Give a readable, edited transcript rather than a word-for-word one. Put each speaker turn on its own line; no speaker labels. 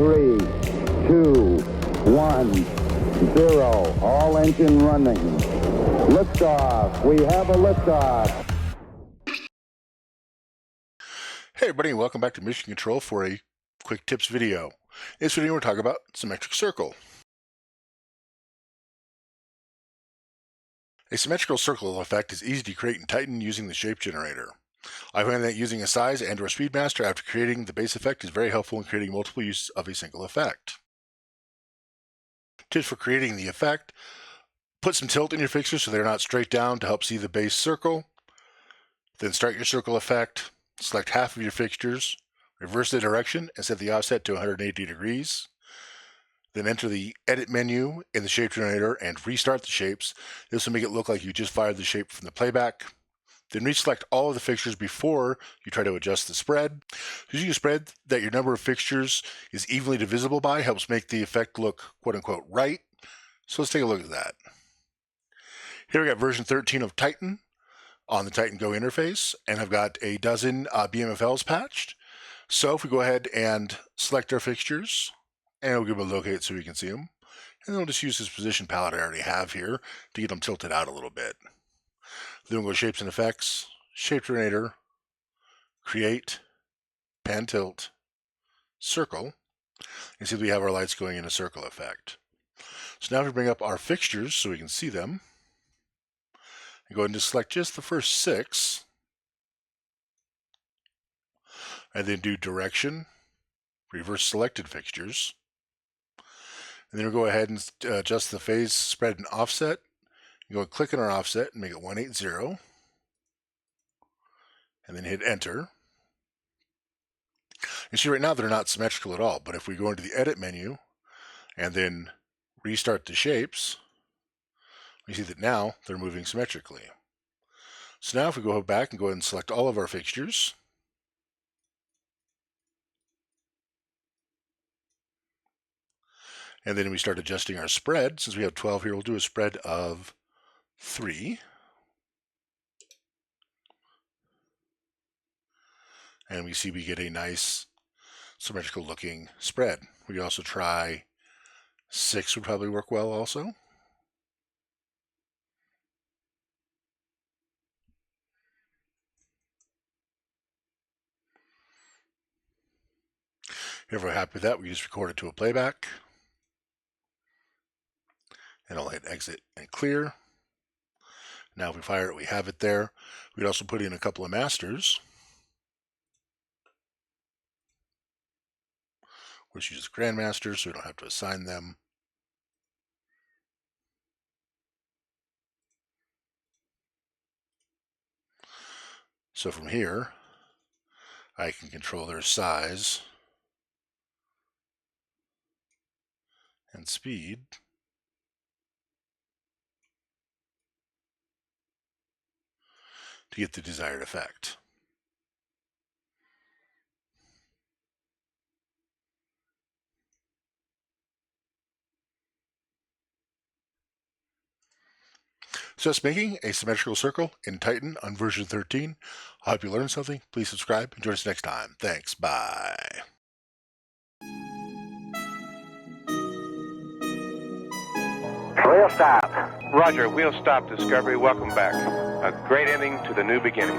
3, 2, 1, 0. All engine running. Liftoff. We have a liftoff.
Hey everybody, and welcome back to Mission Control for a quick tips video. In this video we're talking about symmetric circle. A symmetrical circle effect is easy to create and tighten using the shape generator. I find that using a size and or speed master after creating the base effect is very helpful in creating multiple uses of a single effect. Tips for creating the effect: put some tilt in your fixtures so they're not straight down to help see the base circle. Then start your circle effect, select half of your fixtures, reverse the direction and set the offset to 180 degrees. Then enter the edit menu in the shape generator and restart the shapes. This will make it look like you just fired the shape from the playback. Then reselect all of the fixtures before you try to adjust the spread. Using a spread that your number of fixtures is evenly divisible by helps make the effect look quote-unquote right. So let's take a look at that. Here we got version 13 of Titan on the Titan Go interface, and I've got a dozen BMFLs patched. So if we go ahead and select our fixtures, and we'll give them a locate so we can see them, and then we'll just use this position palette I already have here to get them tilted out a little bit. Then we'll go Shapes and Effects, Shape Generator, Create, Pan Tilt, Circle, and see that we have our lights going in a circle effect. So now if we bring up our fixtures so we can see them, and go ahead and just select just the first 6, and then do Direction, Reverse Selected Fixtures, and then we'll go ahead and adjust the phase, spread, and offset. You go and click on our offset and make it 180, and then hit enter. You see right now they're not symmetrical at all, but if we go into the edit menu and then restart the shapes, we see that now they're moving symmetrically. So now if we go back and go ahead and select all of our fixtures, and then we start adjusting our spread. Since we have 12 here, we'll do a spread of 3. And we see we get a nice symmetrical looking spread. We could also try 6 would probably work well also. If we're happy with that, we just record it to a playback. And I'll hit exit and clear. Now if we fire it, we have it there. We'd also put in a couple of masters. We'll just use grandmasters so we don't have to assign them. So from here, I can control their size and speed. To get the desired effect. So that's making a symmetrical circle in Titan on version 13. I hope you learned something. Please subscribe and join us next time. Thanks. Bye.
Wheel stop.
Roger, wheel stop, Discovery. Welcome back. A great ending to the new beginning.